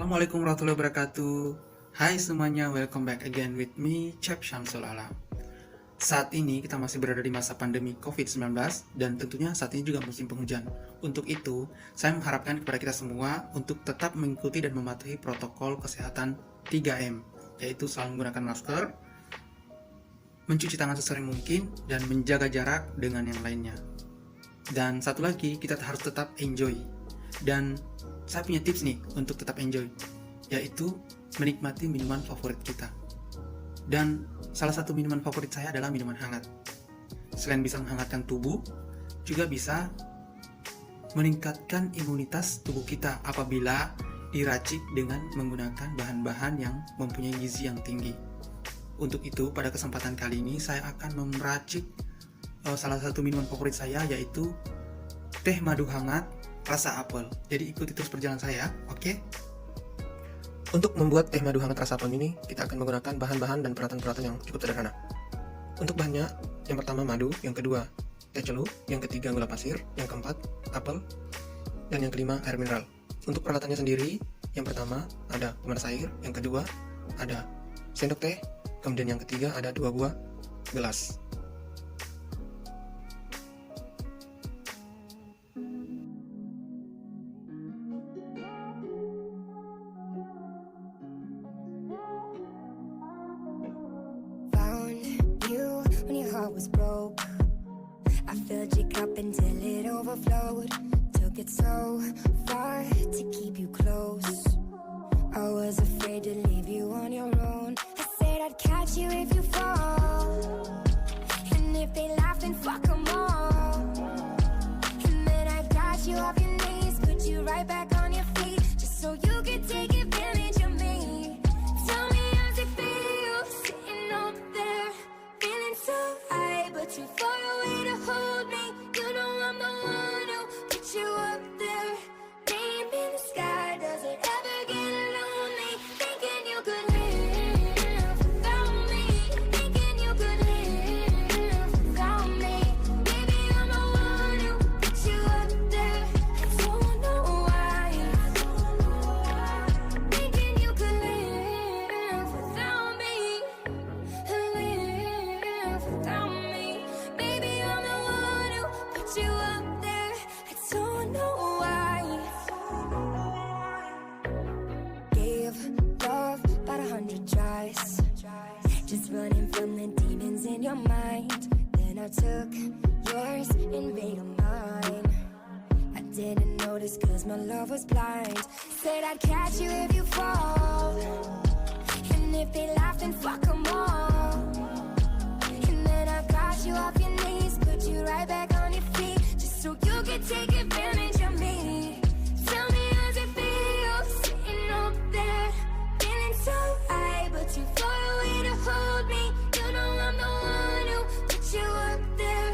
Assalamualaikum warahmatullahi wabarakatuh. Hai semuanya, welcome back again with me, Cep Syamsul Alam. Saat ini kita masih berada di masa pandemi COVID-19 dan tentunya saat ini juga musim penghujan. Untuk itu, saya mengharapkan kepada kita semua untuk tetap mengikuti dan mematuhi protokol kesehatan 3M, yaitu selalu menggunakan masker, mencuci tangan sesering mungkin, dan menjaga jarak dengan yang lainnya. Dan satu lagi, kita harus tetap enjoy. Dan saya punya tips nih untuk tetap enjoy, yaitu menikmati minuman favorit kita. Dan salah satu minuman favorit saya adalah minuman hangat. Selain bisa menghangatkan tubuh, juga bisa meningkatkan imunitas tubuh kita apabila diracik dengan menggunakan bahan-bahan yang mempunyai gizi yang tinggi. Untuk itu, pada kesempatan kali ini saya akan meracik salah satu minuman favorit saya, yaitu teh madu hangat rasa apel. Jadi ikuti terus perjalanan saya, oke? Untuk membuat teh madu hangat rasa apel ini, kita akan menggunakan bahan-bahan dan peralatan-peralatan yang cukup sederhana. Untuk bahannya, yang pertama madu, yang kedua teh celup, yang ketiga gula pasir, yang keempat apel, dan yang kelima air mineral. Untuk peralatannya sendiri, yang pertama ada pemanas air, yang kedua ada sendok teh, kemudian yang ketiga ada 2 buah gelas. Was broke. I filled your cup until it overflowed. Took it so far to keep you close. I was afraid to leave you on your own. I said I'd catch you if you fall, and if they laugh then fuck them all. And then I got you off your knees, put you right back on your feet, just so you could take advantage of me. Tell me how's it feel sitting up there feeling so high, but too far away to hold me. You know I'm the one who put you up there, name in the sky. Does it ever get lonely thinking you could live without me, thinking you could live without me? Maybe I'm the one who put you up there. I don't know why, thinking you could live without me, live without me. Maybe I'm the one who put you up there. I don't know why. Gave love about 100 tries, just running from the demons in your mind. Then I took yours and made them mine. I didn't notice cause my love was blind. Said I'd catch you if you fall, and if they laugh then fuck them all. And then I got you off your knees, put you right back on your feet, just so you could take advantage of me. Tell me how's it feel sitting up there feeling so high, but too far away to hold me. You know I'm the one who put you up there,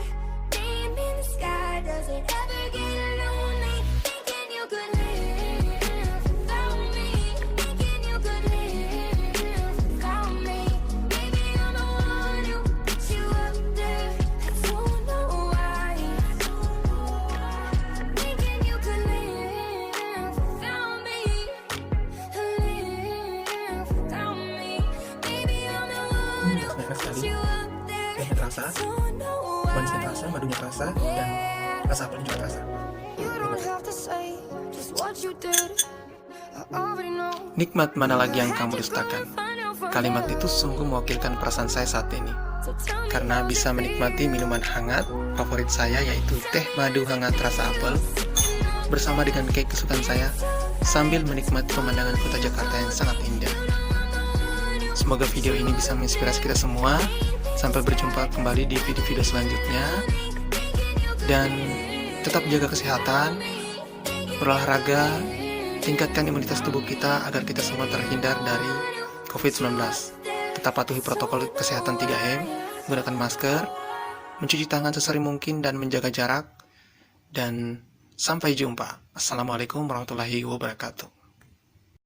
name in the sky. Does it ever get lonely thinking you could live without me, thinking you could live without me? Maybe I'm the one who put you up there. I don't know why, thinking you could live without me, live without me. Maybe I'm the one who Enak put sekali. you up there. Tehnya terasa, I don't know manisnya why. terasa, madunya terasa, dan rasa apelnya juga terasa. You don't have to say just what you did. I already know. Nikmat mana lagi yang kamu dustakan? Kalimat itu sungguh mewakilkan perasaan saya saat ini, karena bisa menikmati minuman hangat favorit saya, yaitu teh madu hangat rasa apel, bersama dengan cake kesukaan saya, sambil menikmati pemandangan kota Jakarta yang sangat indah. Semoga video ini bisa menginspirasi kita semua. Sampai berjumpa kembali di video-video selanjutnya, dan tetap jaga kesehatan, berolahraga, tingkatkan imunitas tubuh kita agar kita semua terhindar dari COVID-19. Tetap patuhi protokol kesehatan 3M, menggunakan masker, mencuci tangan sesering mungkin, dan menjaga jarak. Dan sampai jumpa. Assalamualaikum warahmatullahi wabarakatuh.